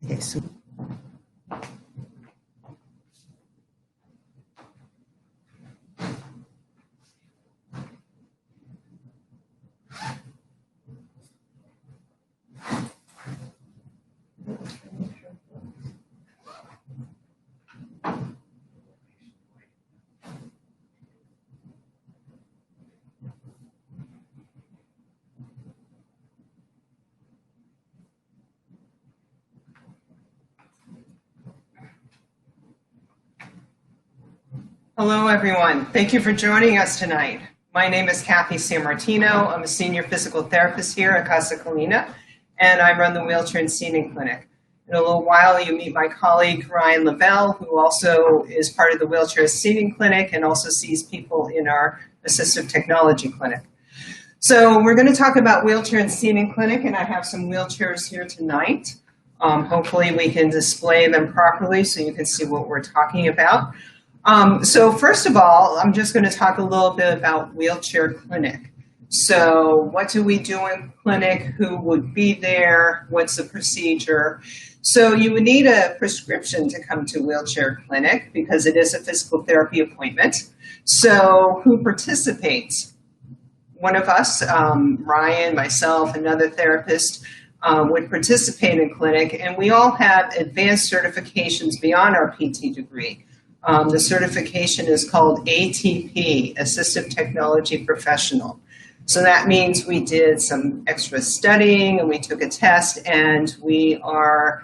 Okay, so Hello, everyone. Thank you for joining us tonight. My name is Kathy Sammartino. I'm a senior physical therapist here at Casa Colina, and I run the Wheelchair and Seating Clinic. In a little while, you meet my colleague, Ryan Lavelle, who also is part of the Wheelchair and Seating Clinic and also sees people in our Assistive Technology Clinic. So we're going to talk about Wheelchair and Seating Clinic, and I have some wheelchairs here tonight. Hopefully we can display them properly so you can see what we're talking about. So first of all, I'm just going to talk a little bit about Wheelchair Clinic. So what do we do in clinic? Who would be there? What's the procedure? So you would need a prescription to come to Wheelchair Clinic because it is a physical therapy appointment. So who participates? One of us, Ryan, myself, another therapist, would participate in clinic, and we all have advanced certifications beyond our PT degree. The certification is called ATP, Assistive Technology Professional. So that means we did some extra studying and we took a test, and we are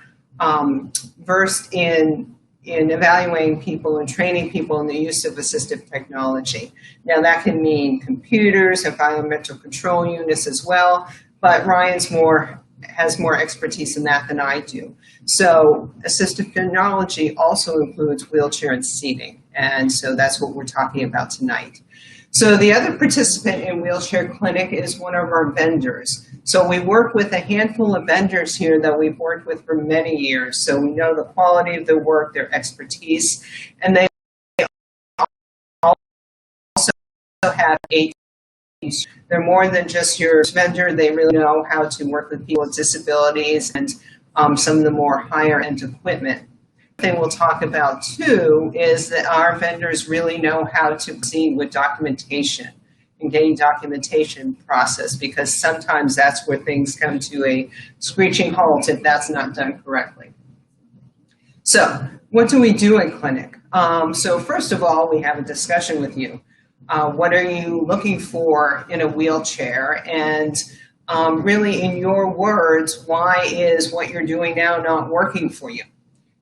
versed in evaluating people and training people in the use of assistive technology. Now that can mean computers and biometric control units as well, but Ryan's has more expertise in that than I do. So assistive technology also includes wheelchair and seating, and so that's what we're talking about tonight. So the other participant in Wheelchair Clinic is one of our vendors. So we work with a handful of vendors here that we've worked with for many years. So we know the quality of their work, their expertise, and they also have a they're more than just your vendor. They really know how to work with people with disabilities and some of the more higher end equipment. The thing we'll talk about too is that our vendors really know how to proceed with documentation and getting documentation process, because sometimes that's where things come to a screeching halt if that's not done correctly. So what do we do in clinic? So first of all, we have a discussion with you. What are you looking for in a wheelchair? And really, in your words, why is what you're doing now not working for you?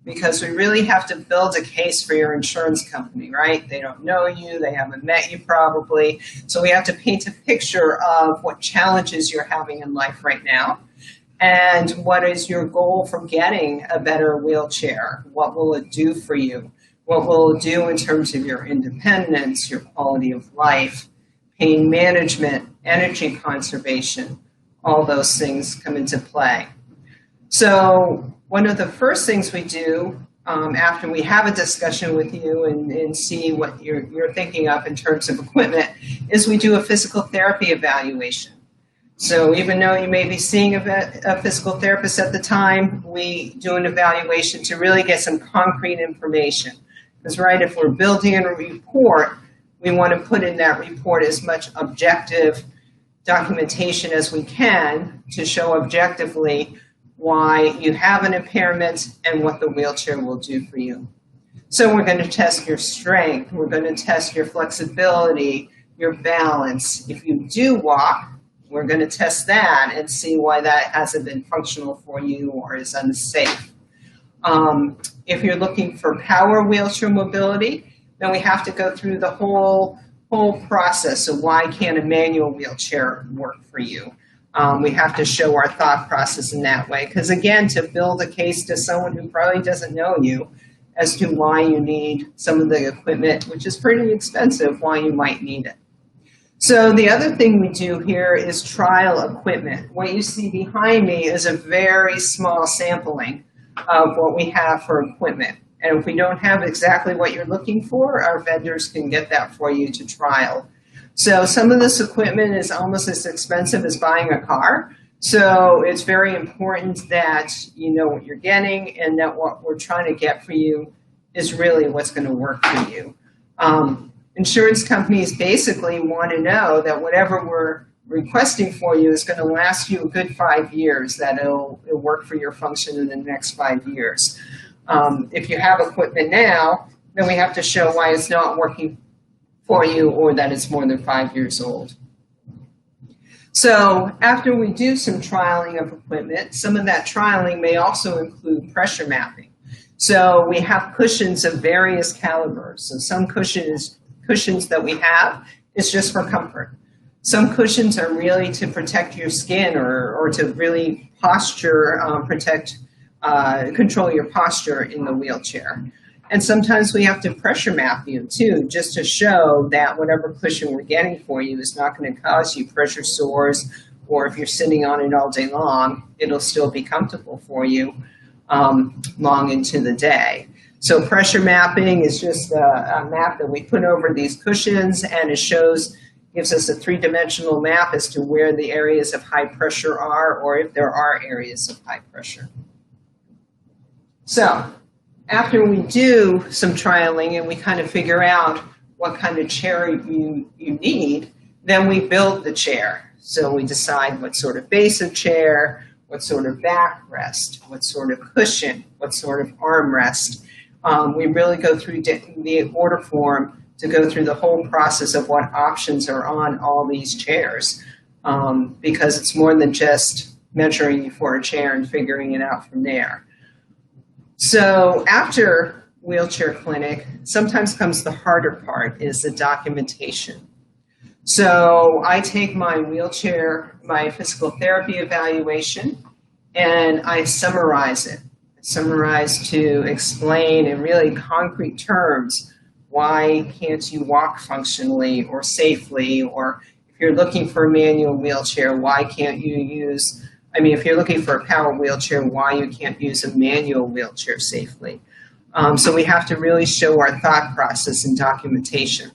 Because we really have to build a case for your insurance company, right? They don't know you, they haven't met you probably. So we have to paint a picture of what challenges you're having in life right now. And what is your goal for getting a better wheelchair? What will it do for you? What will it do in terms of your independence, your quality of life, pain management, energy conservation? All those things come into play. So one of the first things we do after we have a discussion with you and see what you're thinking of in terms of equipment is we do a physical therapy evaluation. So even though you may be seeing a physical therapist at the time, we do an evaluation to really get some concrete information. Because, right, if we're building a report, we want to put in that report as much objective documentation as we can to show objectively why you have an impairment and what the wheelchair will do for you. So we're going to test your strength. We're going to test your flexibility, your balance. If you do walk, we're going to test that and see why that hasn't been functional for you or is unsafe. If you're looking for power wheelchair mobility, then we have to go through the whole process of why can't a manual wheelchair work for you. We have to show our thought process in that way. Because again, to build a case to someone who probably doesn't know you as to why you need some of the equipment, which is pretty expensive, why you might need it. So the other thing we do here is trial equipment. What you see behind me is a very small sampling of what we have for equipment. And if we don't have exactly what you're looking for, our vendors can get that for you to trial. So some of this equipment is almost as expensive as buying a car. So it's very important that you know what you're getting and that what we're trying to get for you is really what's going to work for you. Insurance companies basically want to know that whatever we're requesting for you is going to last you a good 5 years, that it'll work for your function in the next 5 years. If you have equipment now, then we have to show why it's not working for you or that it's more than 5 years old. So after we do some trialing of equipment, some of that trialing may also include pressure mapping. So we have cushions of various calibers. So some cushions that we have is just for comfort. Some cushions are really to protect your skin or to really control your posture in the wheelchair. And sometimes we have to pressure map you too, just to show that whatever cushion we're getting for you is not going to cause you pressure sores, or if you're sitting on it all day long, it'll still be comfortable for you long into the day. So pressure mapping is just a map that we put over these cushions, and it gives us a three-dimensional map as to where the areas of high pressure are, or if there are areas of high pressure. So after we do some trialing and we kind of figure out what kind of chair you need, then we build the chair. So we decide what sort of base of chair, what sort of backrest, what sort of cushion, what sort of armrest. We really go through the order form to go through the whole process of what options are on all these chairs, because it's more than just measuring you for a chair and figuring it out from there. So after wheelchair clinic, sometimes comes the harder part, is the documentation. So I take my physical therapy evaluation, and I summarize it. I summarize to explain in really concrete terms, why can't you walk functionally or safely, or if you're looking for a manual wheelchair, why can't you use, if you're looking for a power wheelchair, why you can't use a manual wheelchair safely. So we have to really show our thought process and documentation.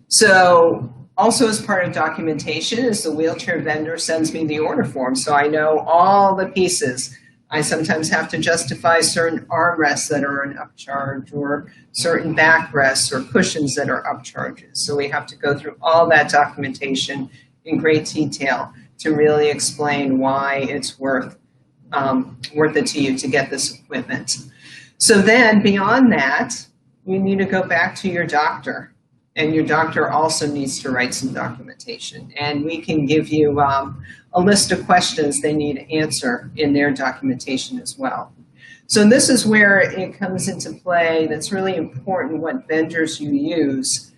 So also as part of documentation is the wheelchair vendor sends me the order form, so I know all the pieces. I sometimes have to justify certain armrests that are an upcharge, or certain backrests or cushions that are upcharges. So we have to go through all that documentation in great detail to really explain why it's worth it to you to get this equipment. So then beyond that, you need to go back to your doctor, and your doctor also needs to write some documentation. And we can give you a list of questions they need to answer in their documentation as well. So this is where it comes into play. That's really important, what vendors you use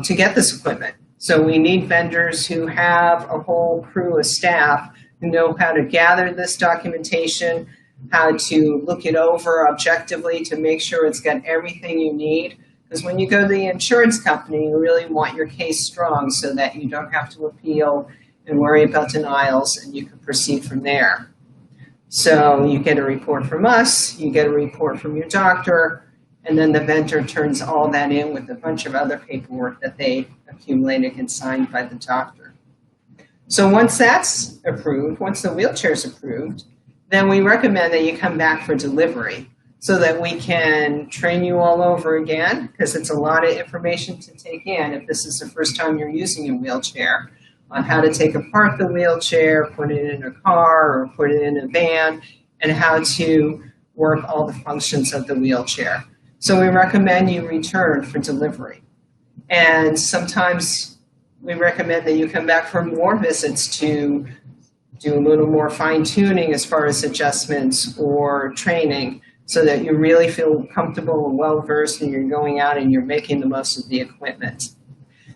to get this equipment. So we need vendors who have a whole crew of staff who know how to gather this documentation, how to look it over objectively to make sure it's got everything you need. Because when you go to the insurance company, you really want your case strong so that you don't have to appeal and worry about denials, and you can proceed from there. So you get a report from us, you get a report from your doctor, and then the vendor turns all that in with a bunch of other paperwork that they accumulated and signed by the doctor. So once that's approved, once the wheelchair is approved, then we recommend that you come back for delivery so that we can train you all over again, because it's a lot of information to take in if this is the first time you're using a wheelchair, on how to take apart the wheelchair, put it in a car or put it in a van, and how to work all the functions of the wheelchair. So we recommend you return for delivery. And sometimes we recommend that you come back for more visits to do a little more fine-tuning as far as adjustments or training, so that you really feel comfortable and well-versed and you're going out and you're making the most of the equipment.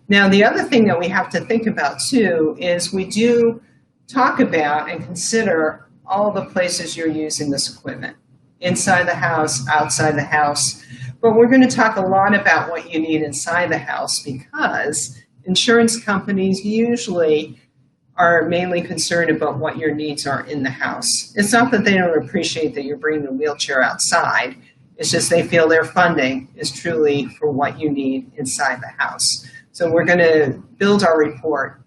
Now, the other thing that we have to think about, too, is we do talk about and consider all the places you're using this equipment, inside the house, outside the house. But we're going to talk a lot about what you need inside the house, because insurance companies usually are mainly concerned about what your needs are in the house. It's not that they don't appreciate that you're bringing the wheelchair outside. It's just they feel their funding is truly for what you need inside the house. So we're going to build our report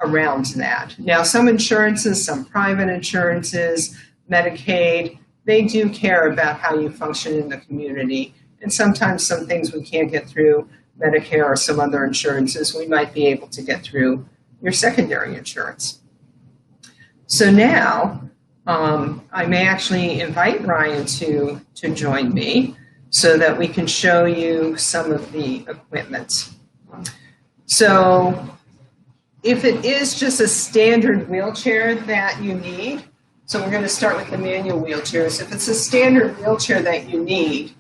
around that. Now, some insurances, some private insurances, Medicaid, they do care about how you function in the community. And sometimes some things we can't get through Medicare or some other insurances, we might be able to get through your secondary insurance. So now, I may actually invite Ryan to join me so that we can show you some of the equipment. So if it is just a standard wheelchair that you need, so we're going to start with the manual wheelchairs. If it's a standard wheelchair that you need,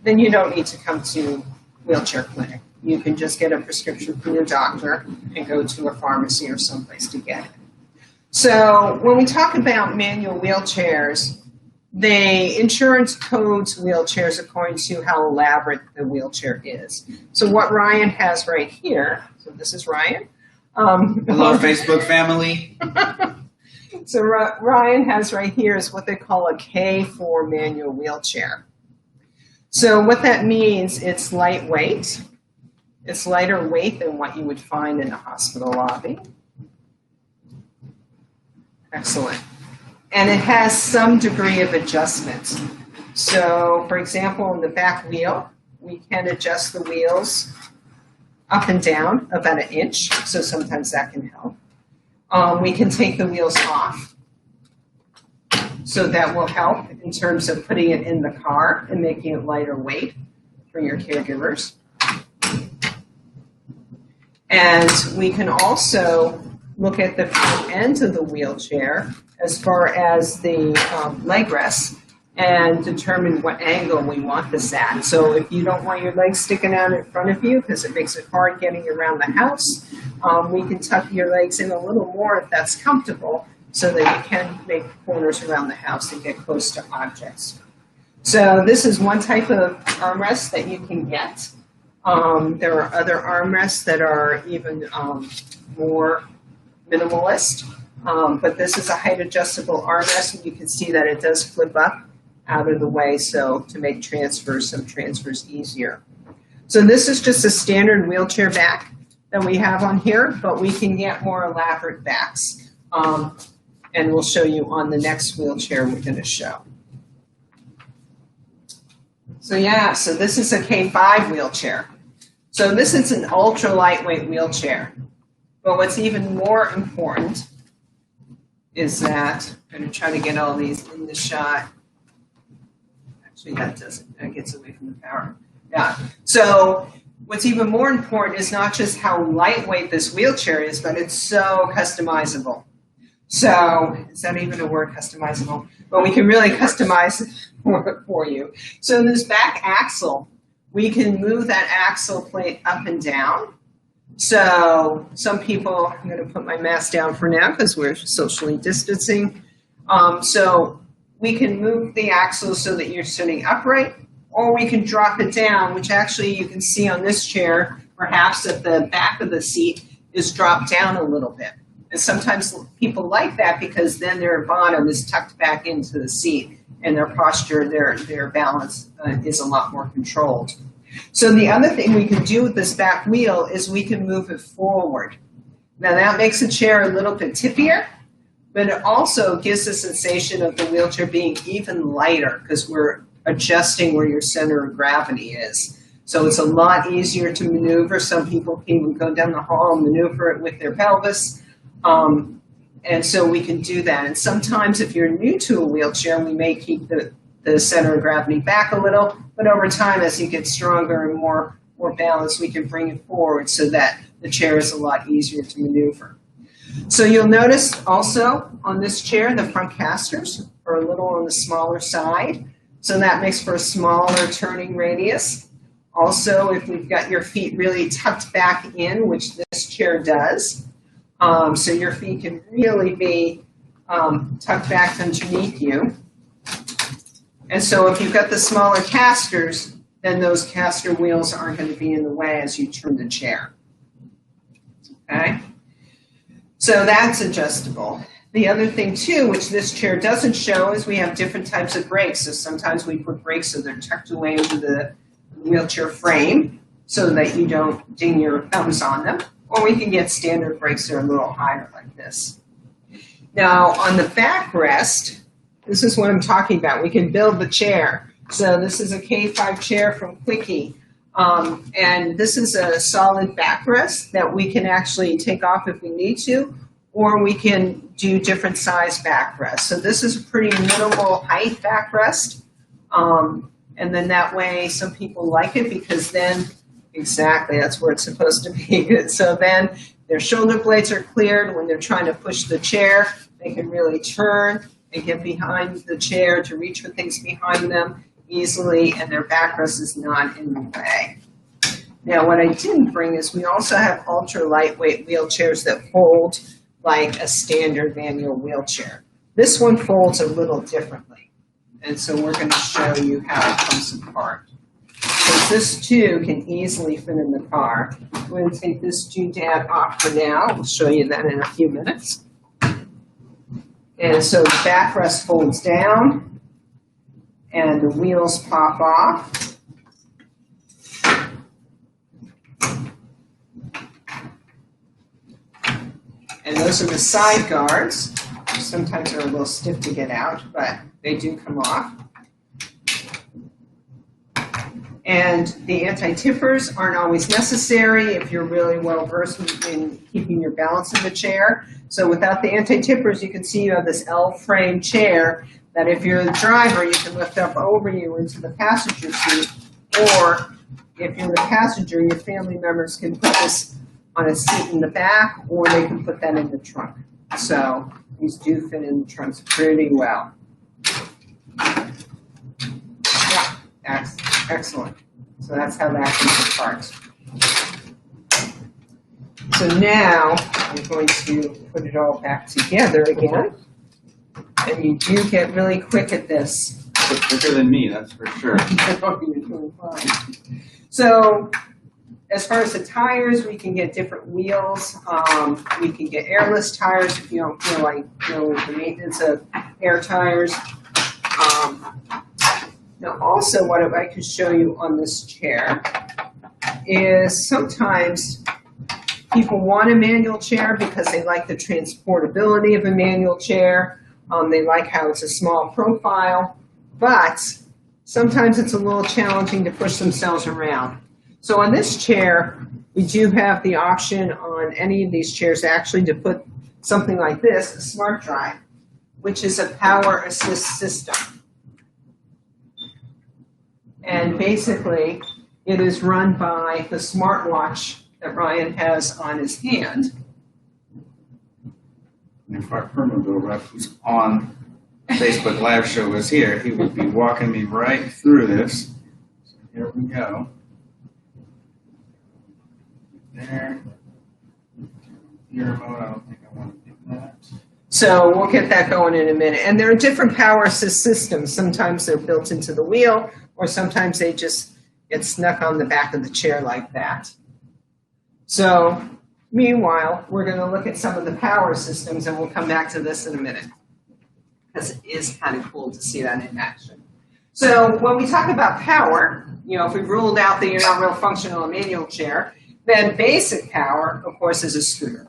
then you don't need to come to wheelchair clinic. You can just get a prescription from your doctor and go to a pharmacy or someplace to get it. So when we talk about manual wheelchairs, the insurance codes wheelchairs according to how elaborate the wheelchair is. So what Ryan has right here, so this is Ryan. Hello, Facebook family. So Ryan has right here is what they call a K4 manual wheelchair. So what that means, it's lightweight. It's lighter weight than what you would find in a hospital lobby. Excellent. And it has some degree of adjustment. So, for example, in the back wheel, we can adjust the wheels up and down about 1 inch, so sometimes that can help. We can take the wheels off, so that will help in terms of putting it in the car and making it lighter weight for your caregivers. And we can also look at the front end of the wheelchair as far as the leg rests and determine what angle we want this at. So if you don't want your legs sticking out in front of you because it makes it hard getting around the house, we can tuck your legs in a little more if that's comfortable so that you can make corners around the house and get close to objects. So this is one type of armrest that you can get. There are other armrests that are even more minimalist, but this is a height adjustable armrest, and you can see that it does flip up out of the way, so to make some transfers easier. So this is just a standard wheelchair back that we have on here, but we can get more elaborate backs, and we'll show you on the next wheelchair we're going to show. So yeah, so this is a K5 wheelchair. So this is an ultra lightweight wheelchair. But what's even more important is that, I'm going to try to get all these in the shot. Actually, that gets away from the power. Yeah. So what's even more important is not just how lightweight this wheelchair is, but it's so customizable. So, is that even a word, customizable? But we can really customize it for you. So in this back axle, we can move that axle plate up and down. So some people, I'm going to put my mask down for now because we're socially distancing. So we can move the axle so that you're sitting upright, or we can drop it down, which actually you can see on this chair, perhaps at the back of the seat is dropped down a little bit. And sometimes people like that because then their bottom is tucked back into the seat and their posture, their balance is a lot more controlled. So the other thing we can do with this back wheel is we can move it forward. Now that makes the chair a little bit tippier, but it also gives the sensation of the wheelchair being even lighter because we're adjusting where your center of gravity is. So it's a lot easier to maneuver. Some people can even go down the hall and maneuver it with their pelvis. And so we can do that. And sometimes if you're new to a wheelchair, we may keep the center of gravity back a little, but over time, as you get stronger and more balanced, we can bring it forward so that the chair is a lot easier to maneuver. So you'll notice also on this chair, the front casters are a little on the smaller side. So that makes for a smaller turning radius. Also, if we've got your feet really tucked back in, which this chair does, so your feet can really be tucked back underneath you. And so if you've got the smaller casters, then those caster wheels aren't going to be in the way as you turn the chair. Okay? So that's adjustable. The other thing too, which this chair doesn't show, is we have different types of brakes. So sometimes we put brakes so they're tucked away into the wheelchair frame so that you don't ding your thumbs on them. or we can get standard brakes that are a little higher like this. Now, on the backrest, this is what I'm talking about. We can build the chair. So this is a K5 chair from Quickie. And this is a solid backrest that we can actually take off if we need to, or we can do different size backrests. So this is a pretty minimal height backrest. And then that way some people like it because then, exactly, that's where it's supposed to be. So then their shoulder blades are cleared. When they're trying to push the chair, they can really turn and get behind the chair to reach for things behind them easily, and their backrest is not in the way. Now, what I didn't bring is we also have ultra lightweight wheelchairs that fold like a standard manual wheelchair. This one folds a little differently, and so we're going to show you how it comes apart. So this too can easily fit in the car. I'm going to take this doodad off for now. I'll show you that in a few minutes. And so the backrest folds down, and the wheels pop off. And those are the side guards. Sometimes they're a little stiff to get out, but they do come off. And the anti-tippers aren't always necessary if you're really well versed in keeping your balance in the chair. So without the anti-tippers, you can see you have this L-frame chair that if you're the driver, you can lift up over you into the passenger seat. Or if you're the passenger, your family members can put this on a seat in the back, or they can put that in the trunk. So these do fit in the trunks pretty well. Yeah, that's excellent. So that's how that comes apart. So now I'm going to put it all back together again. And you do get really quick at this. Quicker than me, that's for sure. You're doing fine. So as far as the tires, we can get different wheels. We can get airless tires if you don't feel like the maintenance of air tires. Now also what I could show you on this chair is sometimes people want a manual chair because they like the transportability of a manual chair. They like how it's a small profile, but sometimes it's a little challenging to push themselves around. So on this chair, we do have the option on any of these chairs actually to put something like this, a smart drive, which is a power assist system. And basically, it is run by the smartwatch that Ryan has on his hand. And if our Hypermobile rep who's on Facebook Live show was here, he would be walking me right through this. So here we go. There. Gear mode, I don't think I want to do that. So we'll get that going in a minute. And there are different power assist systems. Sometimes they're built into the wheel, or sometimes they just get snuck on the back of the chair like that. So meanwhile, we're going to look at some of the power systems, and we'll come back to this in a minute, because it is kind of cool to see that in action. So when we talk about power, if we've ruled out that you're not real functional in a manual chair, then basic power, of course, is a scooter.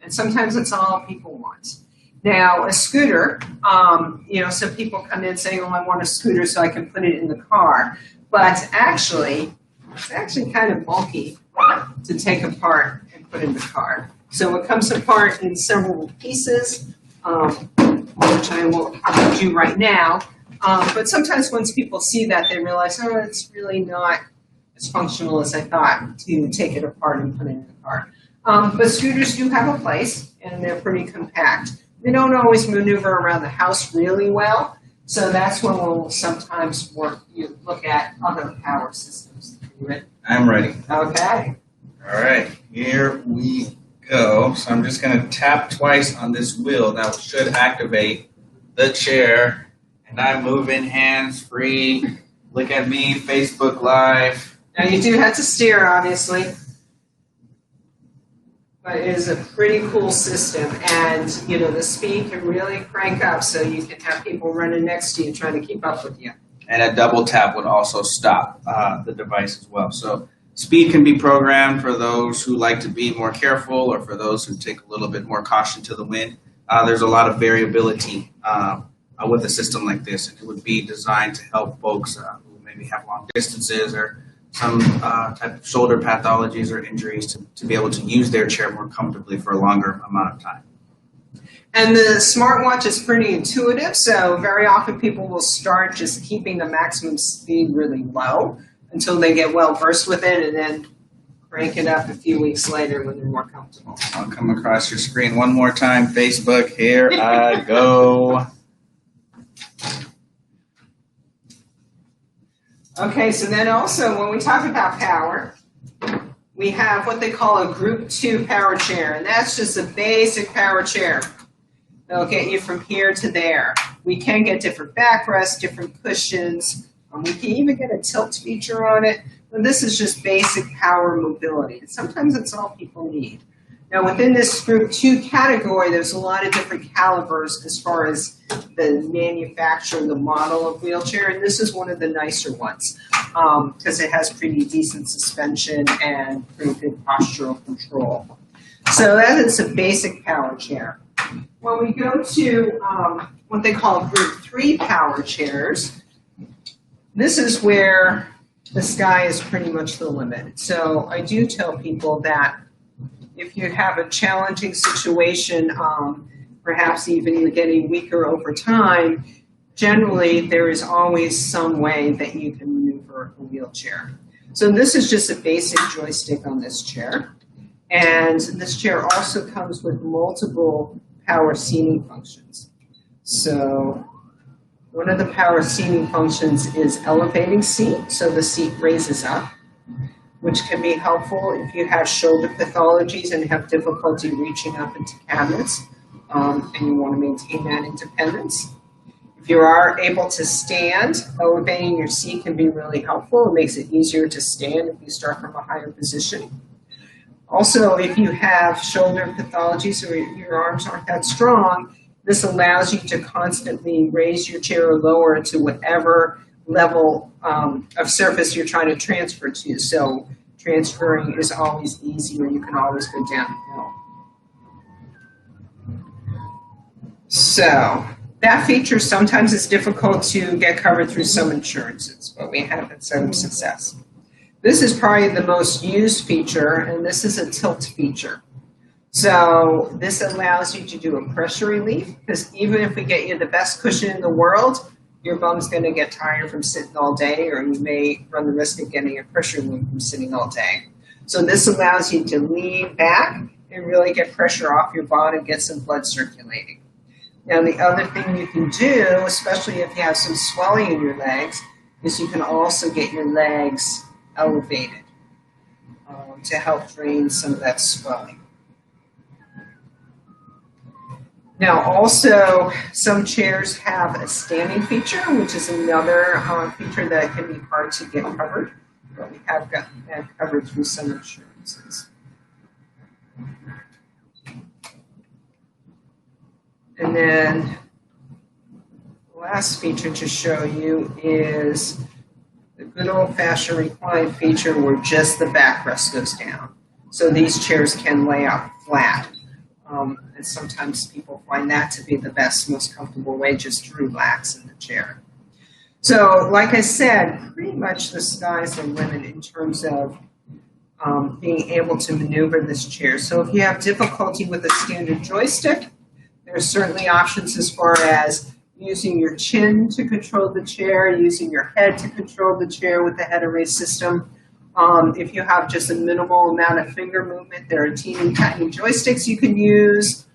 And sometimes it's all people want. Now, a scooter, some people come in saying, I want a scooter so I can put it in the car. But actually, it's actually kind of bulky to take apart and put in the car. So it comes apart in several pieces, which I won't do right now. But sometimes once people see that, they realize, it's really not as functional as I thought to take it apart and put it in the car. But scooters do have a place, and they're pretty compact. They don't always maneuver around the house really well, so that's when we'll sometimes look at other power systems. You ready? I'm ready. Okay. All right, here we go. So I'm just going to tap twice on this wheel. That should activate the chair. And I'm moving hands-free. Look at me, Facebook Live. Now you do have to steer, obviously. But it is a pretty cool system, and the speed can really crank up, so you can have people running next to you trying to keep up with you. And a double tap would also stop the device as well. So Speed can be programmed for those who like to be more careful or for those who take a little bit more caution to the wind. There's a lot of variability with a system like this, and it would be designed to help folks who maybe have long distances or some type of shoulder pathologies or injuries to be able to use their chair more comfortably for a longer amount of time. And the smartwatch is pretty intuitive, so very often people will start just keeping the maximum speed really low until they get well versed with it, and then crank it up a few weeks later when they're more comfortable. I'll come across your screen one more time, Facebook. Here I go. Okay, so then also when we talk about power, we have what they call a Group 2 power chair, and that's just a basic power chair. They'll get you from here to there. We can get different backrests, different cushions. We can even get a tilt feature on it, but this is just basic power mobility. Sometimes it's all people need. Now within this Group 2 category, there's a lot of different calibers as far as the manufacturer, the model of wheelchair, and this is one of the nicer ones because it has pretty decent suspension and pretty good postural control. So that is a basic power chair. When we go to what they call Group 3 power chairs, this is where the sky is pretty much the limit. So I do tell people that if you have a challenging situation, perhaps even you're getting weaker over time, generally there is always some way that you can maneuver a wheelchair. So this is just a basic joystick on this chair. And this chair also comes with multiple power seating functions. So one of the power seating functions is elevating seat, so the seat raises up, which can be helpful if you have shoulder pathologies and have difficulty reaching up into cabinets, and you want to maintain that independence. If you are able to stand, elevating your seat can be really helpful. It makes it easier to stand if you start from a higher position. Also, if you have shoulder pathologies or your arms aren't that strong, this allows you to constantly raise your chair or lower it to whatever level of surface you're trying to transfer to. So transferring is always easier. You can always go downhill. So that feature sometimes is difficult to get covered through some insurances, but we have had some success. This is probably the most used feature, and this is a tilt feature. So this allows you to do a pressure relief, because even if we get you the best cushion in the world, your bum's going to get tired from sitting all day, or you may run the risk of getting a pressure wound from sitting all day. So this allows you to lean back and really get pressure off your bottom, get some blood circulating. Now the other thing you can do, especially if you have some swelling in your legs, is you can also get your legs elevated to help drain some of that swelling. Now also, some chairs have a standing feature, which is another feature that can be hard to get covered, but we have gotten that covered through some insurances. And then the last feature to show you is the good old-fashioned recline feature where just the backrest goes down. So these chairs can lay out flat. And sometimes people find that to be the best, most comfortable way just to relax in the chair. So like I said, pretty much the sky's the limit in terms of being able to maneuver this chair. So if you have difficulty with a standard joystick, there are certainly options as far as using your chin to control the chair, using your head to control the chair with the head array system. If you have just a minimal amount of finger movement, there are teeny tiny joysticks you can use.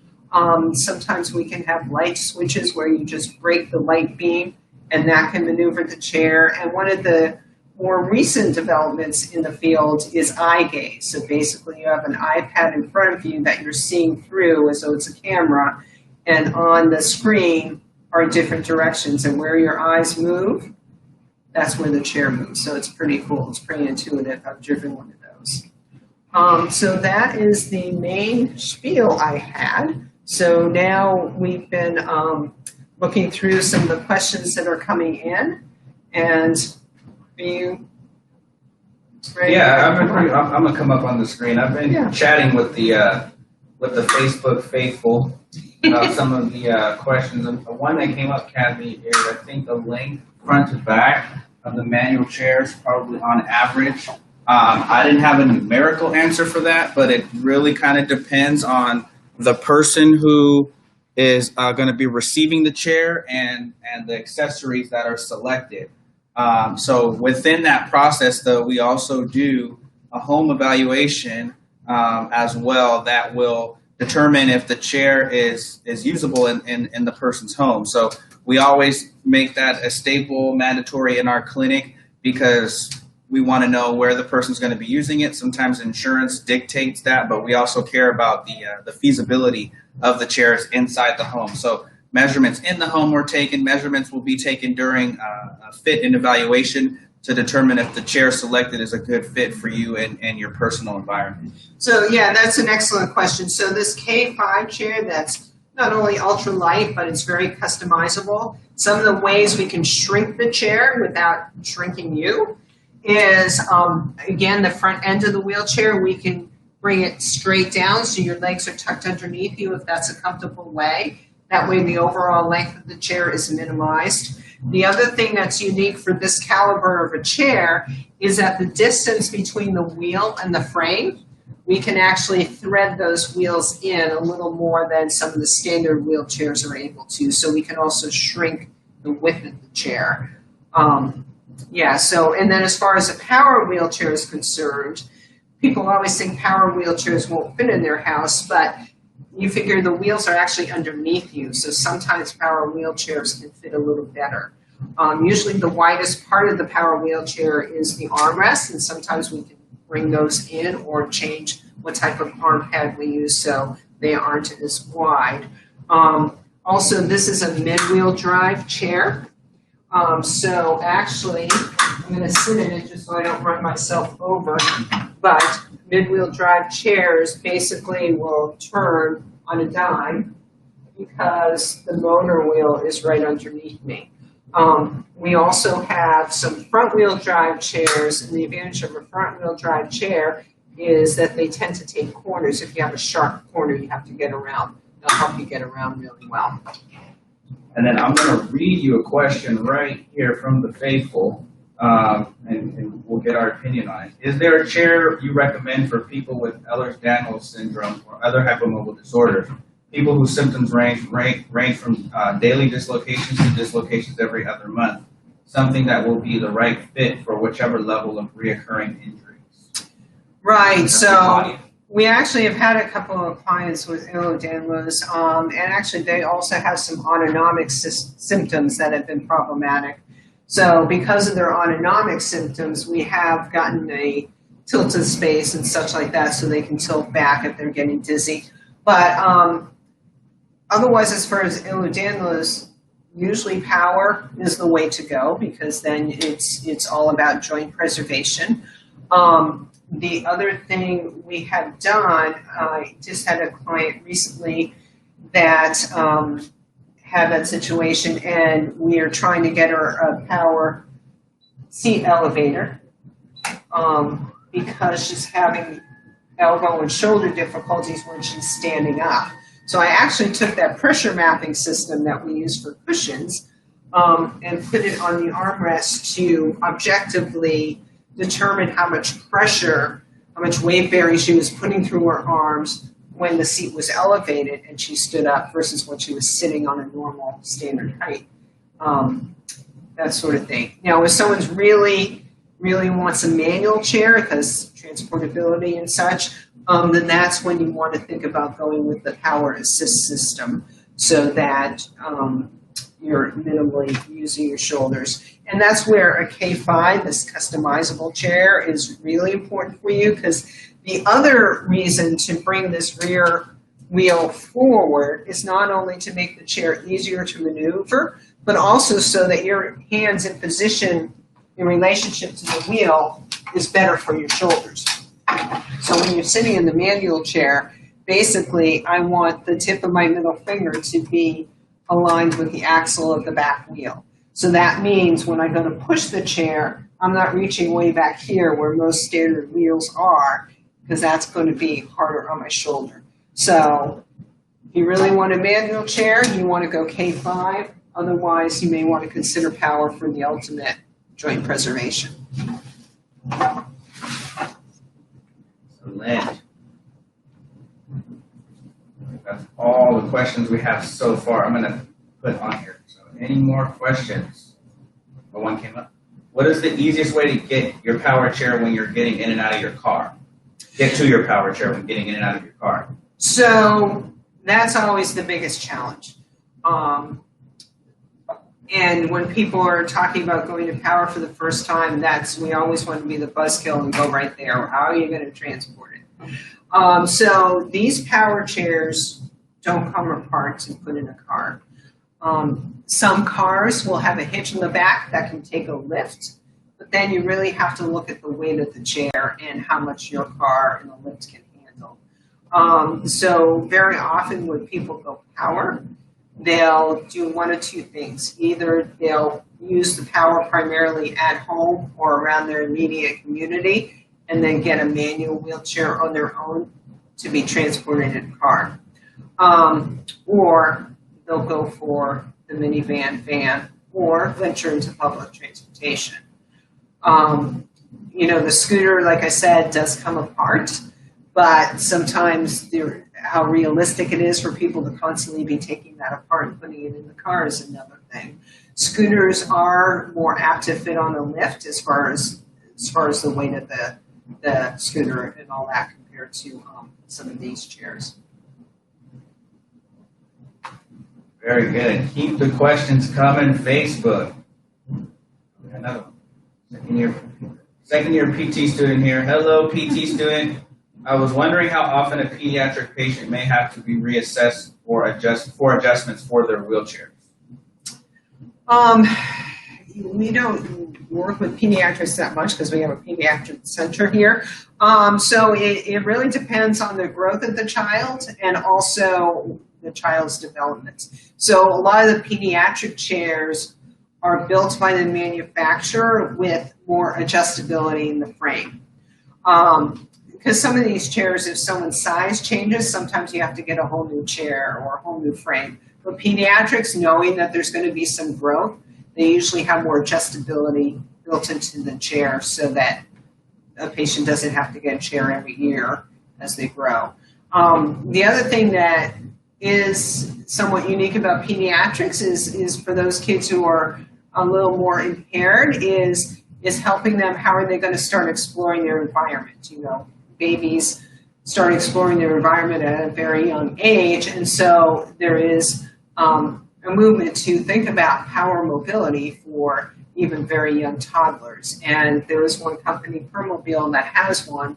Sometimes we can have light switches where you just break the light beam and that can maneuver the chair. And one of the more recent developments in the field is eye gaze. So basically you have an iPad in front of you that you're seeing through as though it's a camera, and on the screen are different directions, and where your eyes move, that's where the chair moves. So it's pretty cool. It's pretty intuitive. I've driven one of those. So that is the main spiel I had. So now we've been looking through some of the questions that are coming in. And for you right? Yeah, I'm gonna come up on the screen. I've been chatting with the Facebook faithful about some of the questions. And the one that came up, Kathy, is I think the length front to back of the manual chairs, probably on average. I didn't have a numerical answer for that, but it really kind of depends on the person who is going to be receiving the chair and the accessories that are selected. So within that process, though, we also do a home evaluation as well that will determine if the chair is usable in the person's home. So we always make that a staple mandatory in our clinic because we want to know where the person's going to be using it. Sometimes insurance dictates that, but we also care about the feasibility of the chairs inside the home. So measurements in the home were taken. Measurements will be taken during a fit and evaluation to determine if the chair selected is a good fit for you and your personal environment. So yeah, that's an excellent question. So this K5 chair that's not only ultra light, but it's very customizable. Some of the ways we can shrink the chair without shrinking you is, again, the front end of the wheelchair, we can bring it straight down so your legs are tucked underneath you if that's a comfortable way. That way the overall length of the chair is minimized. The other thing that's unique for this caliber of a chair is that the distance between the wheel and the frame, we can actually thread those wheels in a little more than some of the standard wheelchairs are able to. So we can also shrink the width of the chair. And then as far as a power wheelchair is concerned, people always think power wheelchairs won't fit in their house, but you figure the wheels are actually underneath you, so sometimes power wheelchairs can fit a little better. Usually the widest part of the power wheelchair is the armrest, and sometimes we can bring those in or change what type of arm pad we use so they aren't as wide. Also, this is a mid-wheel drive chair. So actually, I'm going to sit in it just so I don't run myself over, but mid-wheel drive chairs basically will turn on a dime because the motor wheel is right underneath me. We also have some front-wheel drive chairs, and the advantage of a front-wheel drive chair is that they tend to take corners. If you have a sharp corner, you have to get around. They'll help you get around really well. And then I'm going to read you a question right here from the faithful, and we'll get our opinion on it. Is there a chair you recommend for people with Ehlers-Danlos syndrome or other hypermobile disorders? People whose symptoms range from daily dislocations to dislocations every other month. Something that will be the right fit for whichever level of reoccurring injuries. Right. So we actually have had a couple of clients with Ehlers-Danlos, and actually they also have some autonomic symptoms that have been problematic. So because of their autonomic symptoms, we have gotten a tilted space and such like that so they can tilt back if they're getting dizzy. But otherwise, as far as Ehlers-Danlos, usually power is the way to go because then it's all about joint preservation. The other thing we have done, I just had a client recently that had that situation, and we are trying to get her a power seat elevator because she's having elbow and shoulder difficulties when she's standing up. So I actually took that pressure mapping system that we use for cushions and put it on the armrest to objectively determine how much pressure, how much weight bearing she was putting through her arms when the seat was elevated and she stood up versus when she was sitting on a normal standard height, that sort of thing. Now, if someone's really wants a manual chair because transportability and such, then that's when you want to think about going with the power assist system so that you're minimally using your shoulders. And that's where a K5, this customizable chair, is really important for you because the other reason to bring this rear wheel forward is not only to make the chair easier to maneuver, but also so that your hands in position in relationship to the wheel is better for your shoulders. So when you're sitting in the manual chair, basically I want the tip of my middle finger to be aligned with the axle of the back wheel. So that means when I go to push the chair, I'm not reaching way back here where most standard wheels are, because that's going to be harder on my shoulder. So if you really want a manual chair, you want to go K5. Otherwise, you may want to consider power for the ultimate joint preservation. So Lynn, that's all the questions we have so far. I'm going to put on here. So any more questions? Oh, one came up. What is the easiest way to get your power chair when you're getting in and out of your car? Get to your power chair when getting in and out of your car. So that's always the biggest challenge. And when people are talking about going to power for the first time, we always want to be the buzzkill and go right there. How are you going to transport it? So these power chairs don't come apart and put in a car. Some cars will have a hitch in the back that can take a lift, but then you really have to look at the weight of the chair and how much your car and the lift can handle. So very often when people go power, they'll do one of two things. Either they'll use the power primarily at home or around their immediate community and then get a manual wheelchair on their own to be transported in a car. Or they'll go for the minivan, van, or venture into public transportation. The scooter, like I said, does come apart, but sometimes how realistic it is for people to constantly be taking that apart and putting it in the car is another thing. Scooters are more apt to fit on a lift as far as the weight of the scooter and all that compared to some of these chairs. Very good. Keep the questions coming. Facebook. Another one. Second year PT student here. Hello, PT student. I was wondering how often a pediatric patient may have to be reassessed for adjustments for their wheelchairs. We don't work with pediatrics that much because we have a pediatric center here. So it really depends on the growth of the child and also the child's development. So a lot of the pediatric chairs are built by the manufacturer with more adjustability in the frame. Because some of these chairs, if someone's size changes, sometimes you have to get a whole new chair or a whole new frame. But pediatrics, knowing that there's going to be some growth, they usually have more adjustability built into the chair so that a patient doesn't have to get a chair every year as they grow. The other thing that is somewhat unique about pediatrics is for those kids who are a little more impaired is helping them. How are they going to start exploring their environment? Babies start exploring their environment at a very young age, and so there is a movement to think about power mobility for even very young toddlers. And there is one company, Hypermobile, that has one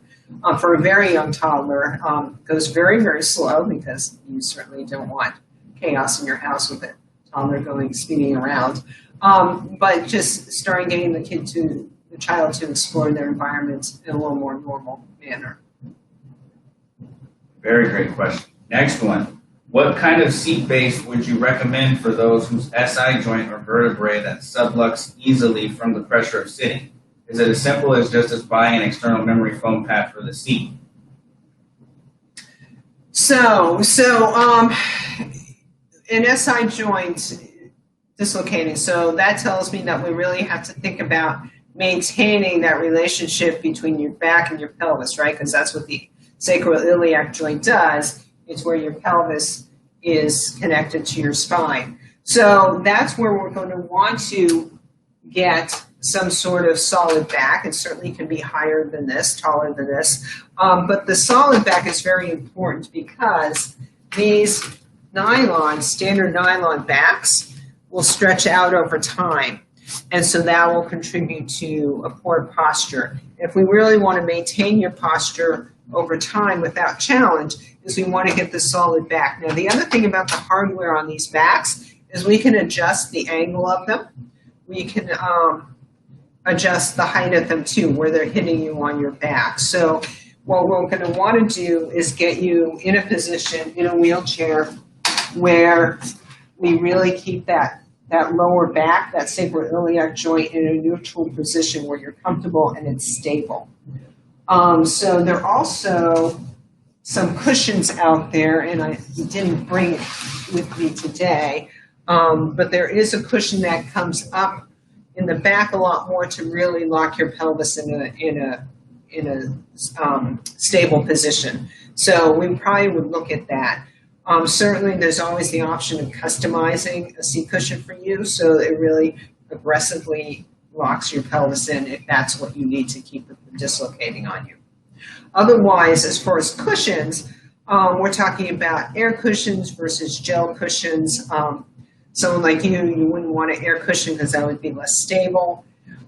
for a very young toddler. Goes very, very slow because you certainly don't want chaos in your house with a toddler speeding around. But just starting getting the child to explore their environment in a little more normal manner. Very great question. Next one. What kind of seat base would you recommend for those whose SI joint or vertebrae that sublux easily from the pressure of sitting? Is it as simple as just buying an external memory foam pad for the seat? So an SI joint dislocating. So that tells me that we really have to think about maintaining that relationship between your back and your pelvis, right? Because that's what the sacroiliac joint does. It's where your pelvis is connected to your spine. So that's where we're going to want to get some sort of solid back. It certainly can be higher than this, taller than this. But the solid back is very important because these standard nylon backs will stretch out over time. And so that will contribute to a poor posture. If we really want to maintain your posture over time without challenge, is we want to get the solid back. Now, the other thing about the hardware on these backs is we can adjust the angle of them. We can adjust the height of them too, where they're hitting you on your back. So what we're going to want to do is get you in a position in a wheelchair where we really keep that that lower back, that sacroiliac joint in a neutral position where you're comfortable and it's stable. So there are also some cushions out there, and I didn't bring it with me today, but there is a cushion that comes up in the back a lot more to really lock your pelvis in a stable position. So we probably would look at that. Certainly, there's always the option of customizing a seat cushion for you, so it really aggressively locks your pelvis in if that's what you need to keep it from dislocating on you. Otherwise, as far as cushions, we're talking about air cushions versus gel cushions. Someone like you wouldn't want an air cushion because that would be less stable.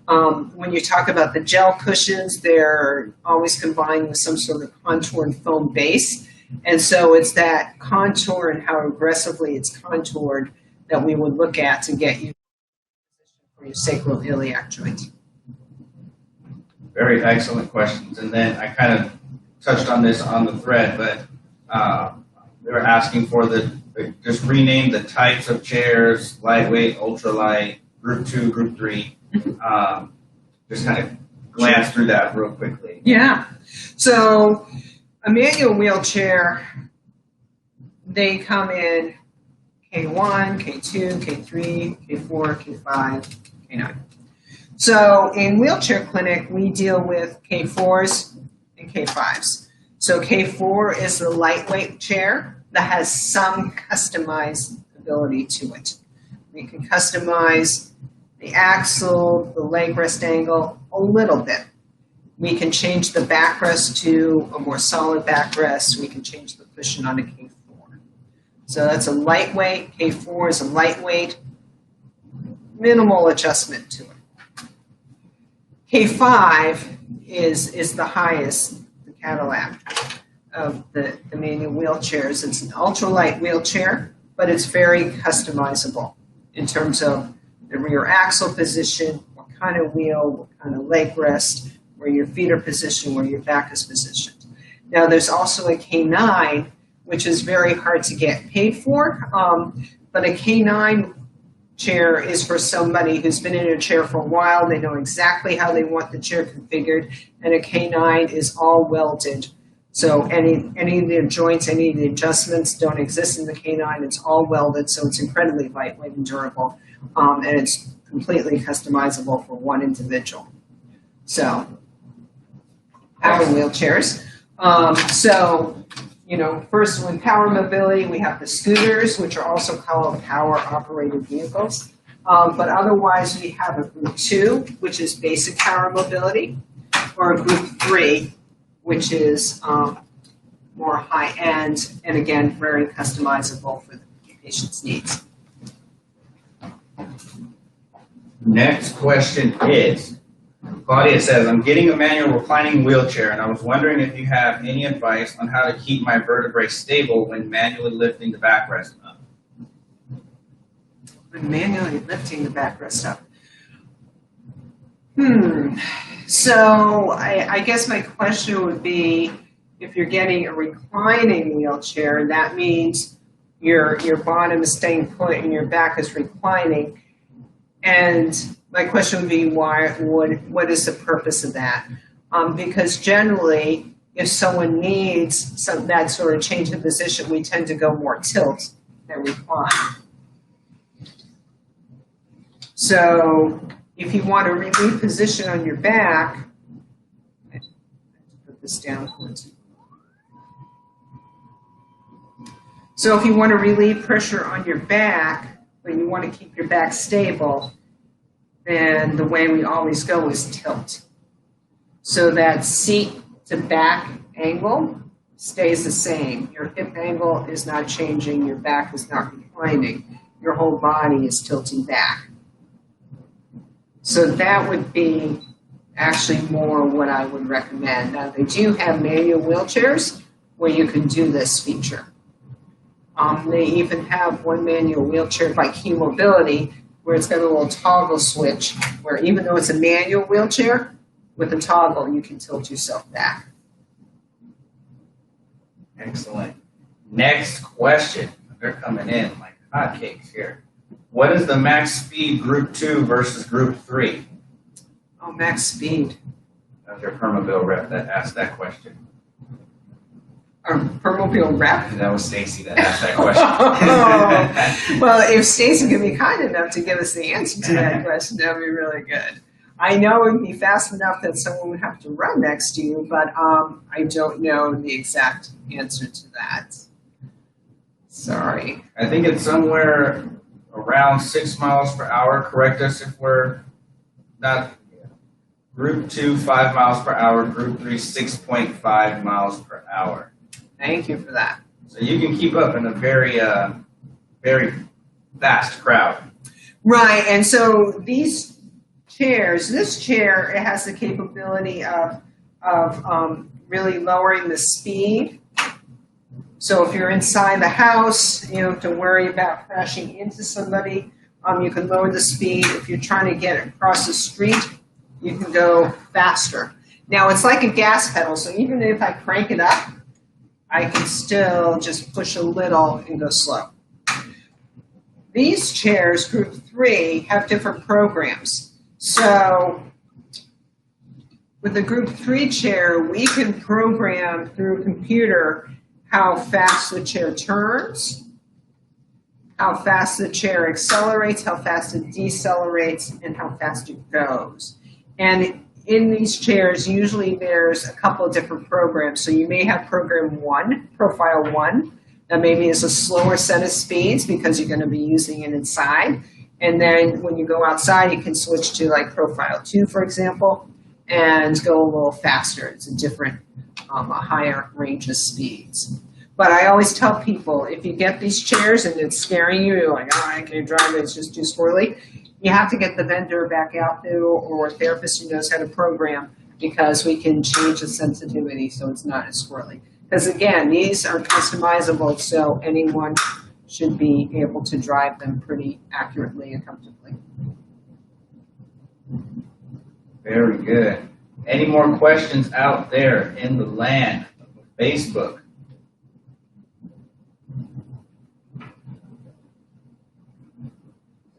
When you talk about the gel cushions, they're always combined with some sort of contour and foam base. And so it's that contour and how aggressively it's contoured that we would look at to get you for your sacroiliac joint. Very excellent questions. And then I kind of touched on this on the thread, but they were asking for just rename the types of chairs: lightweight, ultralight, group 2, group 3. Just kind of glance through that real quickly. Yeah. So a manual wheelchair, they come in K1, K2, K3, K4, K5, K9. So in Wheelchair Clinic, we deal with K4s and K5s. So K4 is the lightweight chair that has some customized ability to it. We can customize the axle, the leg rest angle a little bit. We can change the backrest to a more solid backrest. We can change the cushion on a K4. So that's a lightweight. K4 is a lightweight, minimal adjustment to it. K5 is the highest, the Cadillac of the manual wheelchairs. It's an ultralight wheelchair, but it's very customizable in terms of the rear axle position, what kind of wheel, what kind of leg rest, where your feet are positioned, where your back is positioned. Now, there's also a K9, which is very hard to get paid for, but a K9 chair is for somebody who's been in a chair for a while. They know exactly how they want the chair configured, and a K9 is all welded. So any of the joints, any of the adjustments don't exist in the K9. It's all welded, so it's incredibly lightweight and durable, and it's completely customizable for one individual. So, power wheelchairs. First with power mobility, we have the scooters, which are also called power-operated vehicles. But otherwise, we have a group 2, which is basic power mobility, or a group 3, which is more high-end, and again, very customizable for the patient's needs. Next question is, Claudia says, I'm getting a manual reclining wheelchair, and I was wondering if you have any advice on how to keep my vertebrae stable when manually lifting the backrest up. When manually lifting the backrest up. So I guess my question would be, if you're getting a reclining wheelchair, that means your bottom is staying put and your back is reclining. And my question would be, what is the purpose of that? Because generally, if someone needs that sort of change of position, we tend to go more tilt than recline. So if you want to relieve position on your back, put this down. So if you want to relieve pressure on your back, but you want to keep your back stable, then the way we always go is tilt. So that seat to back angle stays the same. Your hip angle is not changing. Your back is not reclining. Your whole body is tilting back. So that would be actually more what I would recommend. Now, they do have manual wheelchairs where you can do this feature. They even have one manual wheelchair by Key Mobility where it's got a little toggle switch where even though it's a manual wheelchair, with a toggle, you can tilt yourself back. Excellent. Next question. They're coming in like hotcakes here. What is the max speed group 2 versus group 3? Oh, max speed. That was your Hypermobile rep that asked that question. Our Hypermobile rep? That was Stacy that asked that question. Well, if Stacy could be kind enough to give us the answer to that question, that would be really good. I know it would be fast enough that someone would have to run next to you, but I don't know the exact answer to that. Sorry. I think it's somewhere around 6 miles per hour. Correct us if we're not. Group 2, 5 miles per hour. Group 3, 6.5 miles per hour. Thank you for that. So you can keep up in a very, very fast crowd. Right, and so these chairs, this chair, it has the capability of really lowering the speed. So if you're inside the house, you don't have to worry about crashing into somebody. You can lower the speed. If you're trying to get across the street, you can go faster. Now, it's like a gas pedal, so even if I crank it up, I can still just push a little and go slow. These chairs, group 3, have different programs. So with the group 3 chair, we can program through a computer how fast the chair turns, how fast the chair accelerates, how fast it decelerates, and how fast it goes. And in these chairs, usually there's a couple of different programs. So you may have program 1, profile 1, that maybe is a slower set of speeds because you're going to be using it inside. And then when you go outside, you can switch to like profile 2, for example, and go a little faster. It's a different, a higher range of speeds. But I always tell people, if you get these chairs and it's scaring you, you're like, oh, I can't drive it, it's just too squirrely, you have to get the vendor back out there or a therapist who knows how to program, because we can change the sensitivity so it's not as squirrely. Because again, these are customizable, so anyone should be able to drive them pretty accurately and comfortably. Very good. Any more questions out there in the land of Facebook?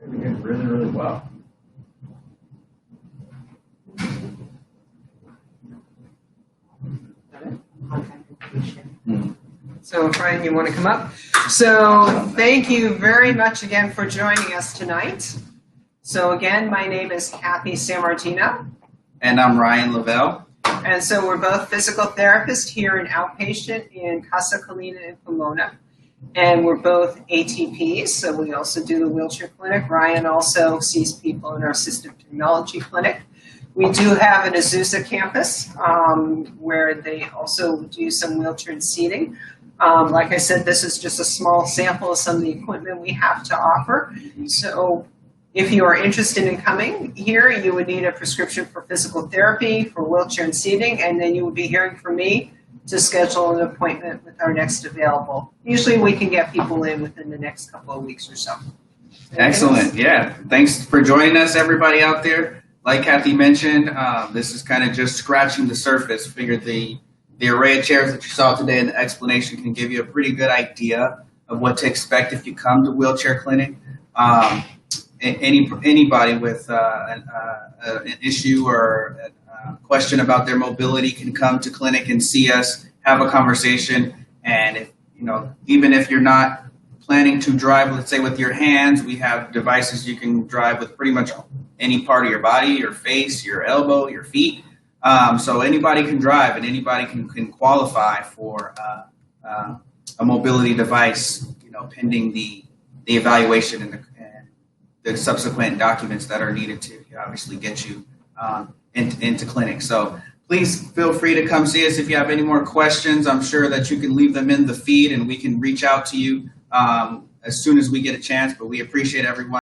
We did really, really well. So, Brian, you want to come up? So, thank you very much again for joining us tonight. So, again, my name is Kathy Sammartino. And I'm Ryan Lavelle. And so we're both physical therapists here in outpatient in Casa, Colina, and Pomona. And we're both ATPs, so we also do the wheelchair clinic. Ryan also sees people in our assistive technology clinic. We do have an Azusa campus where they also do some wheelchair and seating. Like I said, this is just a small sample of some of the equipment we have to offer. So if you are interested in coming here, you would need a prescription for physical therapy, for wheelchair and seating, and then you would be hearing from me to schedule an appointment with our next available. Usually we can get people in within the next couple of weeks or so. Excellent. Yeah. Thanks for joining us, everybody out there. Like Kathy mentioned, this is kind of just scratching the surface. Figured the array of chairs that you saw today and the explanation can give you a pretty good idea of what to expect if you come to Wheelchair Clinic. Anybody with an issue or a question about their mobility can come to clinic and see us, have a conversation. And if, even if you're not planning to drive, let's say with your hands, we have devices you can drive with pretty much any part of your body, your face, your elbow, your feet. So anybody can drive, and anybody can qualify for a mobility device, pending the evaluation and the subsequent documents that are needed to obviously get you into clinic. So please feel free to come see us if you have any more questions. I'm sure that you can leave them in the feed and we can reach out to you as soon as we get a chance, but we appreciate everyone.